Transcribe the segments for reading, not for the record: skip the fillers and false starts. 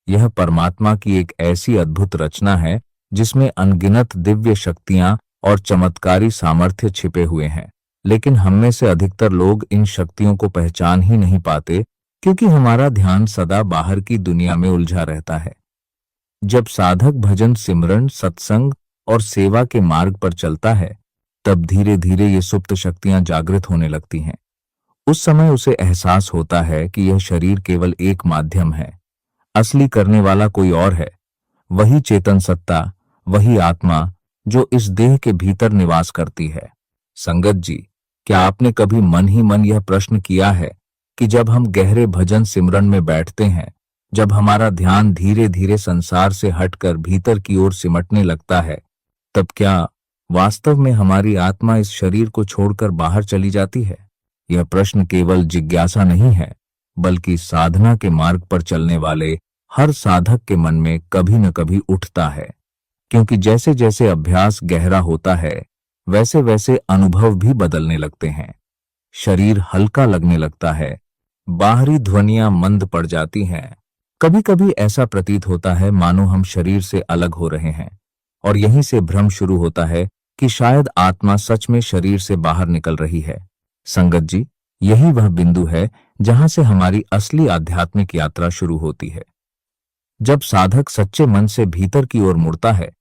यह परमात्मा की एक ऐसी अद्भुत रचना है जिसमें अनगिनत दिव्य शक्तियां और चमत्कारी सामर्थ्य छिपे हुए हैं। लेकिन हम में से अधिकतर लोग इन शक्तियों को पहचान ही नहीं पाते, क्योंकि हमारा ध्यान सदा बाहर की दुनिया में उलझा रहता है। जब साधक भजन, सिमरन, सत्संग और सेवा के मार्ग पर चलता है, तब धीरे धीरे ये सुप्त शक्तियां जागृत होने लगती हैं। उस समय उसे एहसास होता है कि यह शरीर केवल एक माध्यम है, असली करने वाला कोई और है। वही चेतन सत्ता, वही आत्मा जो इस देह के भीतर निवास करती है। संगत जी, क्या आपने कभी मन ही मन यह प्रश्न किया है कि जब हम गहरे भजन सिमरन में बैठते हैं, जब हमारा ध्यान धीरे धीरे संसार से हटकर भीतर की ओर सिमटने लगता है, तब क्या वास्तव में हमारी आत्मा इस शरीर को छोड़कर बाहर चली जाती है? यह प्रश्न केवल जिज्ञासा नहीं है, बल्कि साधना के मार्ग पर चलने वाले हर साधक के मन में कभी न कभी उठता है। क्योंकि जैसे जैसे अभ्यास गहरा होता है, वैसे वैसे अनुभव भी बदलने लगते हैं। शरीर हल्का लगने लगता है, बाहरी ध्वनियां मंद पड़ जाती हैं। कभी कभी ऐसा प्रतीत होता है मानो हम शरीर से अलग हो रहे हैं, और यहीं से भ्रम शुरू होता है कि शायद आत्मा सच में शरीर से बाहर निकल रही है। संगत जी, यही वह बिंदु है जहां से हमारी असली आध्यात्मिक यात्रा शुरू होती है। जब साधक सच्चे मन से भीतर की ओर मुड़ता है,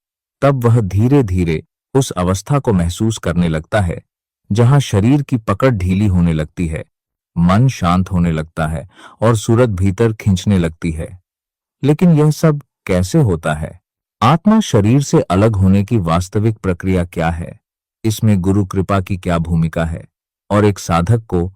तब वह धीरे धीरे उस अवस्था को महसूस करने लगता है जहां शरीर की पकड़ ढीली होने लगती है, मन शांत होने लगता है और सूरत भीतर खींचने लगती है। लेकिन यह सब कैसे होता है? आत्मा शरीर से अलग होने की वास्तविक प्रक्रिया क्या है? इसमें गुरु कृपा की क्या भूमिका है? और एक साधक को